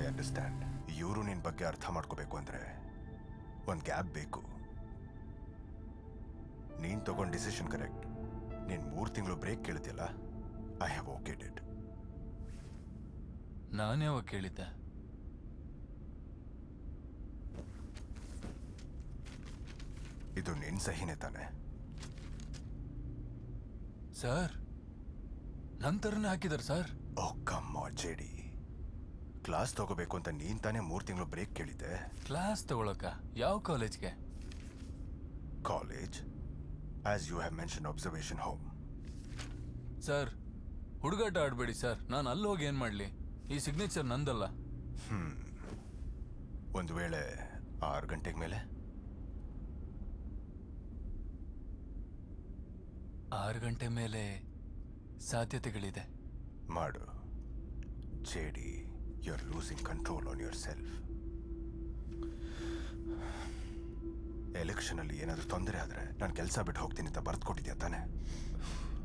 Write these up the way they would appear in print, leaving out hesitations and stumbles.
I understand. ಇವರು ನಿನ್ನ ಬಗ್ಗೆ ಅರ್ಥ ಮಾಡ್ಕೋಬೇಕು ಅಂದರೆ ಒಂದು ಗ್ಯಾಪ್ ಬೇಕು. ನೀನು ತಗೊಂಡು ಡಿಸಿಷನ್ ಕರೆಕ್ಟ್. ನೀನು 3 ತಿಂಗಳು ಬ್ರೇಕ್ ಕೇಳಿದ್ಯಲ್ಲ, ಐ ಹ್ಯಾವ್ ಓಕೆಡ್ ಇಟ್. ನಾನು ಯಾವಾಗ ಕೇಳಿದ್ದೆ? ಇದು ನಿನ್ನ ಸಹಿನೇ ತಾನೆ? ಸರ್, ನಂತರನೇ ಹಾಕಿದಾರೆ ಸರ್. ಓ ಕಮ್ ಆನ್ ಜೆಡಿ, ಕ್ಲಾಸ್ ತಗೋಬೇಕು ಅಂತ ನೀನು ತಾನೇ 3 ತಿಂಗಳು ಬ್ರೇಕ್ ಕೇಳಿದ್ದೆ. ಕ್ಲಾಸ್ ತಗೊಳಕ? ಯಾವ ಕಾಲೇಜ್ಗೆ? College, as you have mention observation home. Sir, ಹುಡುಗಾಟ ಆಡಬೇಡಿ ಸರ್. ನಾನು ಅಲ್ಲಿ ಹೋಗಿ ಏನು ಮಾಡಲಿ? ಈ ಸಿಗ್ನೇಚರ್ ನಂದಲ್ಲ. ಒಂದು ವೇಳೆ 6 ಗಂಟೆಗೆ ಮೇಲೆ? 6 ಗಂಟೆ ಮೇಲೆ ಸಾಧ್ಯತೆಗಳಿದೆ. ಮಾಡು JD. You are losing control on yourself. ಎಲೆಕ್ಷನಲ್ಲಿ ಏನಾದರೂ ತೊಂದರೆ ಆದರೆ ನಾನು ಕೆಲಸ ಬಿಟ್ಟು ಹೋಗ್ತೀನಿ ಅಂತ ಬರೆದು ಕೊಟ್ಟಿದ್ಯಾ ತಾನೆ?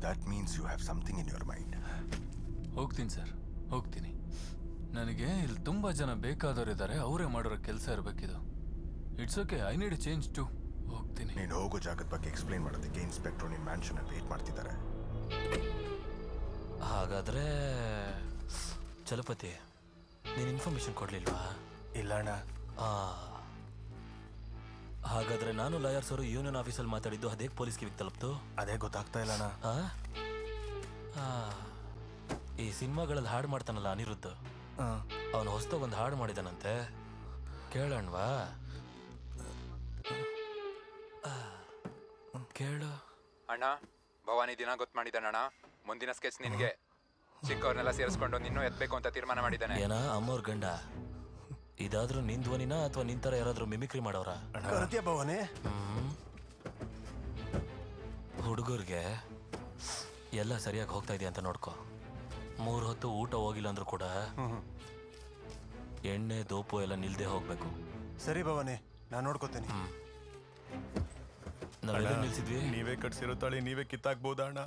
That means you have something in your mind. ಹೋಗ್ತೀನಿ ಸರ್, ಹೋಗ್ತೀನಿ. ನನಗೆ ಇಲ್ಲಿ ತುಂಬ ಜನ ಬೇಕಾದವರಿದ್ದಾರೆ, ಅವರೇ ಮಾಡಿರೋ ಕೆಲಸ ಇರಬೇಕಿದು. It's okay, I need change to. ಹೋಗ್ತೀನಿ. ನೀನು ಹೋಗೋ ಜಾಗದ ಬಗ್ಗೆ ಎಕ್ಸ್ಪ್ಲೈನ್ ಮಾಡೋದಕ್ಕೆ ಇನ್ಸ್ಪೆಕ್ಟರ್ ನಿನ್ನ ಮ್ಯಾನ್ಷನಲ್ಲಿ ವೇಟ್ ಮಾಡ್ತಿದ್ದಾರೆ. ಹಾಗಾದರೆ ಚಲಪತಿ, ನೀನು ಇನ್ಫಾರ್ಮೇಶನ್ ಕೊಡಲಿಲ್ವಾ? ಇಲ್ಲ ಅಣ್ಣ. ಹಾಗಾದರೆ ನಾನು ಲಾಯರ್ಸ್ ಅವರು ಯೂನಿಯನ್ ಆಫೀಸಲ್ಲಿ ಮಾತಾಡಿದ್ದು ಅದೇ ಪೊಲೀಸ್ ಕಿವಿಗೆ ತಲುಪ್ತು? ಅದೇ ಗೊತ್ತಾಗ್ತಾ ಇಲ್ಲ ಅಣ್ಣ. ಈ ಸಿನಿಮಾಗಳಲ್ಲಿ ಹಾಡು ಮಾಡ್ತಾನಲ್ಲ ಅನಿರುದ್ಧ, ಅವನು ಹೊಸದಾಗೊಂದು ಹಾಡು ಮಾಡಿದಾನಂತೆ, ಕೇಳೋಣವಾ? ಕೇಳು. ಅಣ್ಣ, ಭವಾನಿ ದಿನ ಗೊತ್ತು ಮಾಡಿದ್ದಾನಣ್ಣ. ಮುಂದಿನ ಸ್ಕೆಚ್ ನಿನಗೆ. ಚಿಕ್ಕವ್ರನ್ನೆಲ್ಲ ಸೇರಿಸ್ಕೊಂಡು ನಿನ್ನೂ ಎತ್ತಬೇಕು ಅಂತ ತೀರ್ಮಾನ ಮಾಡಿದ್ದಾನೆ. ಏನ ಅಮ್ಮವ್ರ ಗಂಡ? ಇದಾದ್ರೂ ನಿನ್ ಧ್ವನಿನ ಅಥವಾ ನಿಂತರ ಯಾರಾದ್ರೂ ಮಿಮಿಕ್ರಿ ಮಾಡೋರ? ಭವಾನಿ, ಹುಡುಗರಿಗೆ ಎಲ್ಲ ಸರಿಯಾಗಿ ಹೋಗ್ತಾ ಇದೆಯಾ ಅಂತ ನೋಡ್ಕೊ. 3 ಹೊತ್ತು ಊಟ ಹೋಗಿಲ್ಲ ಅಂದ್ರೂ ಕೂಡ ಎಣ್ಣೆ ದೋಪು ಎಲ್ಲ ನಿಲ್ದೇ ಹೋಗ್ಬೇಕು. ಸರಿ ಭವಾನಿ, ನಾನು ನೋಡ್ಕೋತೀನಿ. ನಾವೆಲ್ಲ ನಿಲ್ಸಿದ್ವಿ. ನೀವೇ ಕಟ್ಸಿರೋ ತಾಳಿ ನೀವೇ ಕಿತ್ತಾಕ್ಬೋದಾ ಅಣ್ಣ?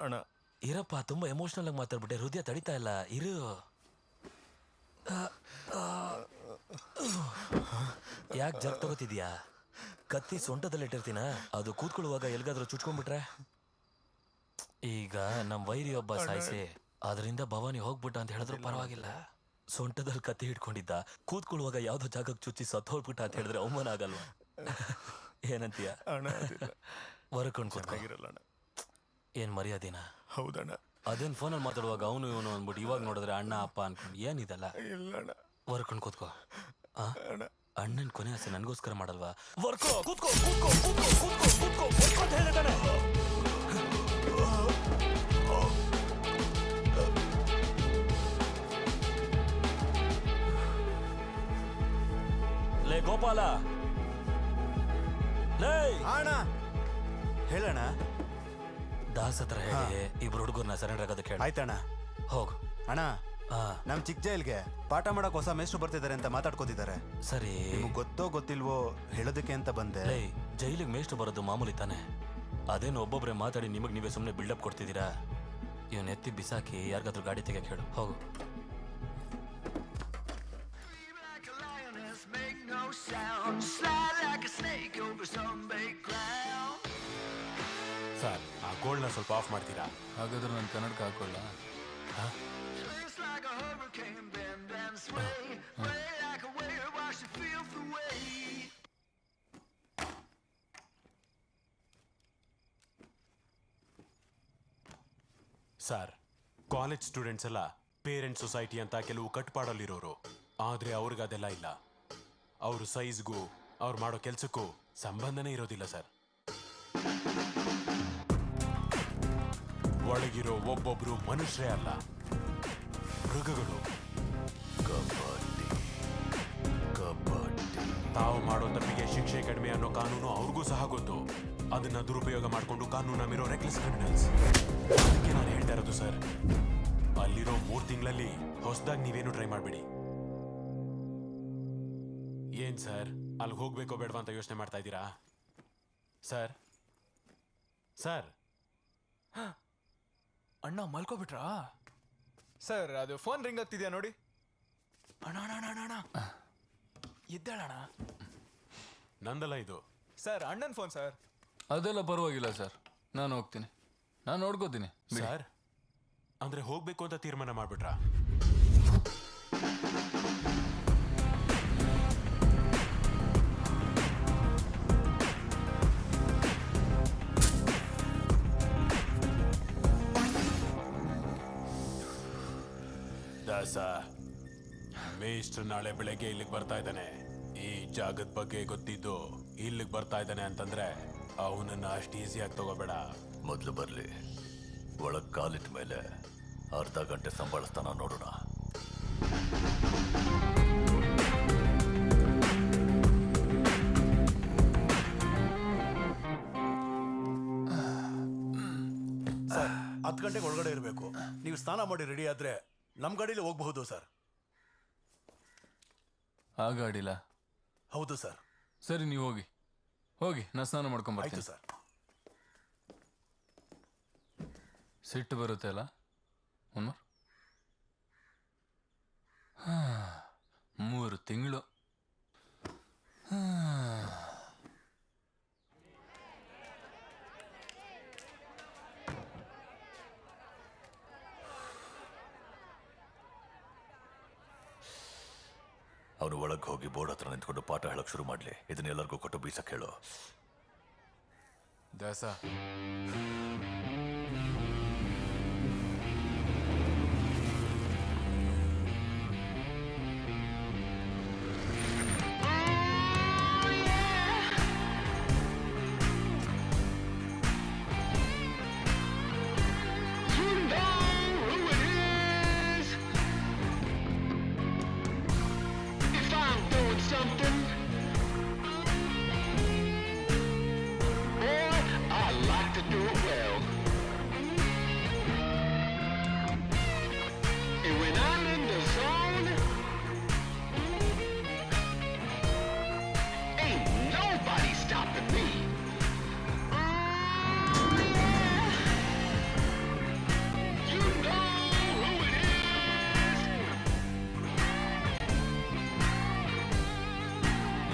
ಅಣ್ಣ ಇರಪ್ಪ, ತುಂಬಾ ಎಮೋಷನಲ್ ಆಗಿ ಮಾತಾಡ್ಬಿಟ್ಟೆ, ಹೃದಯ ತಡಿತಾ ಇಲ್ಲ. ಇರು. ಯಾಕೆ ಜಗ್ ತಗೋತಿದ್ಯಾ? ಕತ್ತಿ ಸೊಂಟದಲ್ಲಿ ಇಟ್ಟಿರ್ತೀನ, ಅದು ಕೂತ್ಕೊಳ್ಳುವಾಗ ಎಲ್ಗಾದ್ರೂ ಚುಚ್ಕೊಂಡ್ಬಿಟ್ರೆ? ಈಗ ನಮ್ ವೈರಿ ಒಬ್ಬ ಸಾಯಿಸಿ ಅದರಿಂದ ಭವಾನಿ ಹೋಗ್ಬಿಟ್ಟ ಅಂತ ಹೇಳಿದ್ರು ಪರವಾಗಿಲ್ಲ. ಸೊಂಟದಲ್ಲಿ ಕತ್ತಿ ಹಿಡ್ಕೊಂಡಿದ್ದ, ಕೂತ್ಕೊಳ್ಳುವಾಗ ಯಾವ್ದೋ ಜಾಗಕ್ಕೆ ಚುಚ್ಚಿ ಸತ್ತು ಹೋಗ್ಬಿಟ್ಟ ಅಂತ ಹೇಳಿದ್ರೆ ಅವಮಾನ ಆಗಲ್ವಾ? ಏನಂತೀಯ? ಹೊರಕೊಂಡು ಕೂತ್ಕೊಂಡಿರಲ್ಲ. ಏನ್ ಮರ್ಯಾದಿನ? ಹೌದಣ್ಣ. ಅದೇನ್ ಫೋನಲ್ಲಿ ಮಾತಾಡುವಾಗ ಅವನು ಇವನು ಅಂದ್ಬಿಟ್ಟು ಇವಾಗ ನೋಡಿದ್ರೆ ಅಣ್ಣ ಅಪ್ಪ ಅನ್ಕೊಂಡು ಏನಿದಲ್ಲ. ವರ್ಕೊಂಡು ಕೂತ್ಕೋ. ಅಣ್ಣನ್ ಕೊನೆ ಆಸೆ ನನ್ಗೋಸ್ಕರ ಮಾಡಲ್ವಾ? ವರ್ಕೋ, ಕೂತ್ಕೋ, ಕೂತ್ಕೋ, ಕೂತ್ಕೋ, ಕೂತ್ಕೋ, ಕೂತ್ಕೋ, ಕೂತ್ಕೋ ಅಂತ ಹೇಳಿದಾನೆ. ಲೇ ಗೋಪಾಲ, ಲೇ ಅಣ್ಣ, ಹೇಳಣ್ಣ. ದಾಸ್ ಹತ್ರ ಹೇಳಿ ಇಬ್ರು ಹುಡುಗರ್ನ ಸರೆಂಡರ್ ಆಗೋದಕ್ಕೆ ಹೇಳಿ. ಆಯ್ತಣ್ಣ. ಹೋಗು. ಅಣ್ಣ, ನಮ್ ಚಿಕ್ಕ ಜೈಲ್ಗೆ ಪಾಠ ಮಾಡಕ್ ಹೊಸ ಮೇಷ್ಟ್ರು ಬರ್ತಿದ್ದಾರೆ ಅಂತ ಮಾತಾಡ್ಕೋತಿದ್ದಾರೆ. ಸರಿ, ನಿಮ್ಗೆ ಗೊತ್ತೋ ಗೊತ್ತಿಲ್ವೋ ಹೇಳೋದಕ್ಕೆ ಅಂತ ಬಂದೆ. ಲೇ, ಜೈಲಿಗೆ ಮೇಷ್ಟ್ರು ಬರೋದು ಮಾಮೂಲಿ ತಾನೆ? ಅದೇನು ಒಬ್ಬೊಬ್ರೆ ಮಾತಾಡಿ ನಿಮಗ್ ನೀವೇ ಸುಮ್ಮನೆ ಬಿಲ್ಡಪ್ ಕೊಡ್ತಿದ್ದೀರಾ? ಇವನ್ ಎತ್ತಿ ಬಿಸಾಕಿ ಯಾರಿಗಾದ್ರೂ ಗಾಡಿ ತೆಗೆಯಕ್ಕೆ ಹೇಳು. ಹೋಗು. ಸರ್, ಆ ಗೋಲ್ಡ್ನ ಸ್ವಲ್ಪ ಆಫ್ ಮಾಡ್ತೀರಾ? ಹಾಗಾದ್ರೆ ನಾನು ಕನ್ನಡಕ ಹಾಕೊಳ್ಳ? ಸರ್, ಕಾಲೇಜ್ ಸ್ಟೂಡೆಂಟ್ಸ್ ಎಲ್ಲ ಪೇರೆಂಟ್ಸ್ ಸೊಸೈಟಿ ಅಂತ ಕೆಲವು ಕಟ್ಪಾಡಲ್ಲಿರೋರು. ಆದ್ರೆ ಅವ್ರಿಗೆ ಅದೆಲ್ಲ ಇಲ್ಲ. ಅವ್ರ ಸೈಜ್ಗೂ ಅವ್ರು ಮಾಡೋ ಕೆಲ್ಸಕ್ಕೂ ಸಂಬಂಧನೇ ಇರೋದಿಲ್ಲ ಸರ್. ಒಳಗಿರೋ ಒಬ್ಬೊಬ್ರು ಮನುಷ್ಯರೇ ಅಲ್ಲ, ಮೃಗಗಳು. ತಾವು ಮಾಡೋ ತಪ್ಪಿಗೆ ಶಿಕ್ಷೆ ಕಡಿಮೆ ಅನ್ನೋ ಕಾನೂನು ಅವ್ರಿಗೂ ಸಹ ಗೊತ್ತು. ಅದನ್ನ ದುರುಪಯೋಗ ಮಾಡಿಕೊಂಡು ಕಾನೂನು ನಮ್ಮಿರೋ ರೆಕ್ಲೆಸ್ ಕ್ರಿಮಿನಲ್ಸ್. ಅದಕ್ಕೆ ನಾನು ಹೇಳ್ತಾ ಇರೋದು ಸರ್, ಅಲ್ಲಿರೋ 3 ತಿಂಗಳಲ್ಲಿ ಹೊಸದಾಗಿ ನೀವೇನು ಟ್ರೈ ಮಾಡಬೇಡಿ. ಏನ್ ಸರ್, ಅಲ್ಲಿಗೆ ಹೋಗ್ಬೇಕೋ ಬೇಡವಾ ಅಂತ ಯೋಚನೆ ಮಾಡ್ತಾ ಇದ್ದೀರಾ? ಸರ್ ಸರ್ ಅಣ್ಣ ಮಲ್ಕೋಬಿಟ್ರಾ? ಸರ್, ಅದು ಫೋನ್ ರಿಂಗ್ ಆಗ್ತಿದ್ಯಾ ನೋಡಿ. ಅಣ್ಣ ಅಣ್ಣ ಅಣ್ಣ ಅಣ್ಣ ಇದ್ದಾಳಣ್ಣ. ನಂದಲ್ಲ ಇದು. ಸರ್ ಅಣ್ಣನ ಫೋನ್ ಸರ್. ಅದೆಲ್ಲ ಪರವಾಗಿಲ್ಲ ಸರ್, ನಾನು ಹೋಗ್ತೀನಿ, ನಾನು ನೋಡ್ಕೋತೀನಿ. ಸರ್ ಅಂದ್ರೆ ಹೋಗ್ಬೇಕು ಅಂತ ತೀರ್ಮಾನ ಮಾಡ್ಬಿಟ್ರಾ? ದಾಸ, ಮೇಷ್ಟ್ರು ನಾಳೆ ಬೆಳಗ್ಗೆ ಇಲ್ಲಿಗೆ ಬರ್ತಾ ಇದ್ದಾನೆ. ಈ ಜಾಗದ ಬಗ್ಗೆ ಗೊತ್ತಿದ್ದು ಇಲ್ಲಿಗೆ ಬರ್ತಾ ಇದ್ದಾನೆ ಅಂತಂದ್ರೆ ಅವನನ್ನ ಅಷ್ಟು ಈಸಿಯಾಗಿ ತಗೋಬೇಡ. ಮೊದಲು ಬರಲಿ, ಒಳಗೆ ಕಾಲಿಟ್ಟ ಮೇಲೆ ಅರ್ಧ ಗಂಟೆ ಸಂಭಾಳಿಸ್ತಾನ ನೋಡೋಣ. ಸರ್ 10 ಗಂಟೆಗೆ ಒಳಗಡೆ ಇರಬೇಕು. ನೀವು ಸ್ನಾನ ಮಾಡಿ ರೆಡಿ ಆದ್ರೆ ನಮ್ಮ ಗಾಡೀಲಿ ಹೋಗಬಹುದು ಸರ್. ಆ ಗಾಡಿಲ್ಲ? ಹೌದು ಸರ್. ಸರಿ, ನೀವು ಹೋಗಿ ಹೋಗಿ, ನಾ ಸ್ನಾನ ಮಾಡ್ಕೊಂಬರ್ತೀನಿ. ಆಯ್ತು ಸರ್. ಸಿಟ್ಟು ಬರುತ್ತೆ ಅಲ್ಲ ಉನ್ಮರ್? 3 ತಿಂಗಳು. ಅವನು ಒಳಗೆ ಹೋಗಿ ಬೋರ್ಡ್ ಹತ್ರ ನಿಂತ್ಕೊಂಡು ಪಾಠ ಹೇಳಕ್ ಶುರು ಮಾಡ್ಲಿ. ಇದನ್ನೆಲ್ಲರಿಗೂ ಕೊಟ್ಟು ಬೀಸಕ್ ಹೇಳು. ದಾಸ,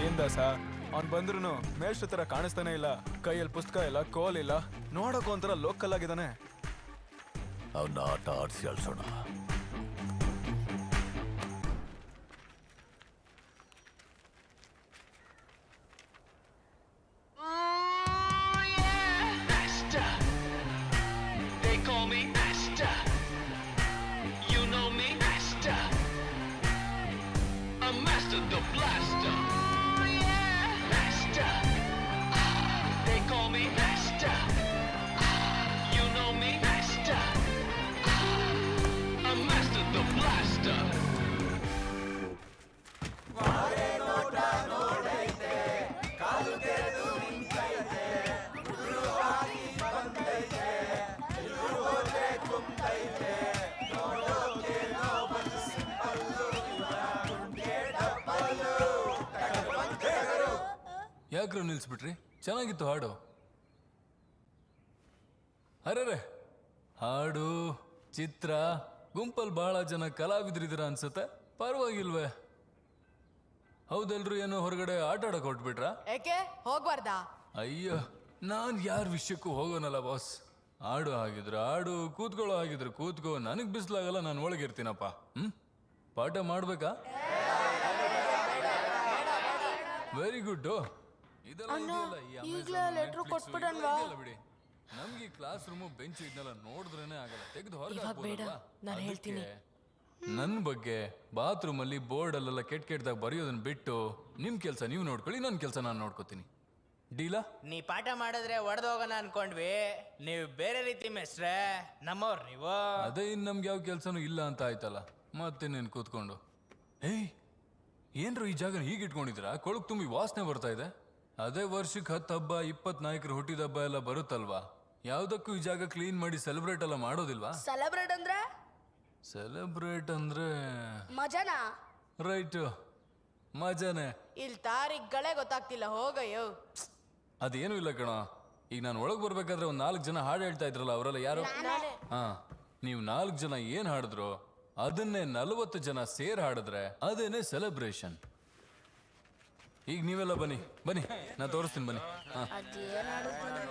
ಏನ್ ದಾಸ, ಅವ್ನು ಬಂದ್ರು ಮೇಷ್ಟ್ರ ತರ ಕಾಣಿಸ್ತಾನೆ ಇಲ್ಲ. ಕೈಯಲ್ಲಿ ಪುಸ್ತಕ ಇಲ್ಲ, ಕೋಲ್ ಇಲ್ಲ, ನೋಡೋಕೆ ಒಂಥರ ಲೋಕಲ್ ಆಗಿದ್ದಾನೆ. ಅವನ್ನ ಆಟ ಆಡಿಸಿ ಅಳ್ಸೋಣ. ಯಾಕ್ರು ನಿಲ್ಸ್ಬಿಟ್ರಿ? ಚೆನ್ನಾಗಿತ್ತು ಹಾಡು. ಅರೆ, ಹಾಡು, ಚಿತ್ರ, ಗುಂಪಲ್ಲಿ ಬಹಳ ಜನ ಕಲಾವಿದ್ರಿದ್ದೀರ ಅನ್ಸುತ್ತೆ. ಪರವಾಗಿಲ್ವೇ? ಹೌದಲ್ರು, ಏನೋ ಹೊರಗಡೆ ಆಟ ಆಡಕ್ ಹೊಟ್ಬಿಟ್ರಾ? ಏಕೆ ಹೋಗ್ಬಾರ್ದಾ? ಅಯ್ಯೋ, ನಾನ್ ಯಾರ ವಿಷಯಕ್ಕೂ ಹೋಗೋನಲ್ಲ ಬಾಸ್. ಆಡು ಆಗಿದ್ರು ಆಡು, ಕೂತ್ಕೊಳ್ಳೋ ಆಗಿದ್ರು ಕೂತ್ಕೋ. ನನಗ್ ಬಿಸ್ಲಾಗಲ್ಲ, ನಾನು ಒಳಗಿರ್ತೀನಪ್ಪ. ಪಾಠ ಮಾಡ್ಬೇಕಾ? Very good. ಬಿಡಿ, ನಮ್ಗೆ ಕ್ಲಾಸ್ ರೂಮು ಬೆಂಚ್ ಇದನ್ನೆಲ್ಲ ನೋಡಿದ್ರೇನೆ ಆಗಲ್ಲ, ತೆಗೆದು ಹೊರಗೆ. ನನ್ ಬಗ್ಗೆ ಬಾತ್ರೂಮ್ ಅಲ್ಲಿ ಬೋರ್ಡ್ ಅಲ್ಲೆಲ್ಲ ಕೆಟ್ಟದಾಗ ಬರೆಯೋದನ್ನ ಬಿಟ್ಟು ನಿಮ್ ಕೆಲ್ಸ ನೀವು ನೋಡ್ಕೊಳ್ಳಿ, ನನ್ ಕೆಲ್ಸ ನಾನು ನೋಡ್ಕೋತೀನಿ. ಡೀಲಾ? ನೀ ಪಾಠ ಮಾಡಿದ್ರೆ ಒಡೆದೋಗೋಣ ಅನ್ಕೊಂಡ್ವಿ, ನೀವು ಬೇರೆ ರೀತಿ ಮೆಸ್ಟ್ರೆ, ನಮ್ಮವ್ರು ನೀವು. ಅದೇ ಇನ್ ನಮ್ಗೆ ಯಾವ ಕೆಲ್ಸನೂ ಇಲ್ಲ ಅಂತ ಆಯ್ತಲ್ಲ, ಮತ್ತೆ ನೀನ್ ಕೂತ್ಕೊಂಡು. ಏಯ್, ಏನ್ರು ಈ ಜಾಗ ಹೀಗೆ ಇಟ್ಕೊಂಡಿದ್ದೀರಾ? ಕೊಳಕ್ ತುಂಬಿ ವಾಸನೆ ಬರ್ತಾ ಇದೆ. ಅದೇ ವರ್ಷಕ್ಕೆ 10 ಹಬ್ಬ, 20 ನಾಯಕರು ಹುಟ್ಟಿದ ಹಬ್ಬ ಎಲ್ಲ ಬರುತ್ತಲ್ವಾ, ಯಾವ್ದಕ್ಕೂ ಈ ಜಾಗ ಕ್ಲೀನ್ ಮಾಡಿ ಸೆಲೆಬ್ರೇಟ್ ಎಲ್ಲ ಮಾಡೋದಿಲ್ವಾ? ಸೆಲೆಬ್ರೇಟ್ ಅಂದ್ರೆ ಸೆಲೆಬ್ರೇಟ್ ಅಂದ್ರೆ ಮಜಾನಾ? ರೈಟ್, ಮಜಾನೆ. ಇಲ್ಲಿ ತಾರೀಖಗಳೇ ಗೊತ್ತಾಗ್ತಿಲ್ಲ, ಹೋಗಯ್ಯೋ. ಅದೇನು ಇಲ್ಲ ಕಣ. ಈಗ ನಾನು ಒಳಗೆ ಬರ್ಬೇಕಾದ್ರೆ ಒಂದ್ 4 ಜನ ಹಾಡು ಹೇಳ್ತಾ ಇದ್ರಲ್ಲ, ಅವರೆಲ್ಲ ಯಾರು? ಹಾ, ನೀವು 4 ಜನ ಏನ್ ಹಾಡಿದ್ರು ಅದನ್ನೇ 40 ಜನ ಸೇರ್ ಹಾಡಿದ್ರೆ ಅದೇನೆ ಸೆಲೆಬ್ರೇಷನ್. ಈಗ ನೀವೆಲ್ಲ ಬನ್ನಿ ಬನ್ನಿ, ನಾ ತೋರಿಸ್ತೀನಿ ಬನ್ನಿ. ಹಾ ಅದೇನ್ ಆಡುತ್ತಾನೆ?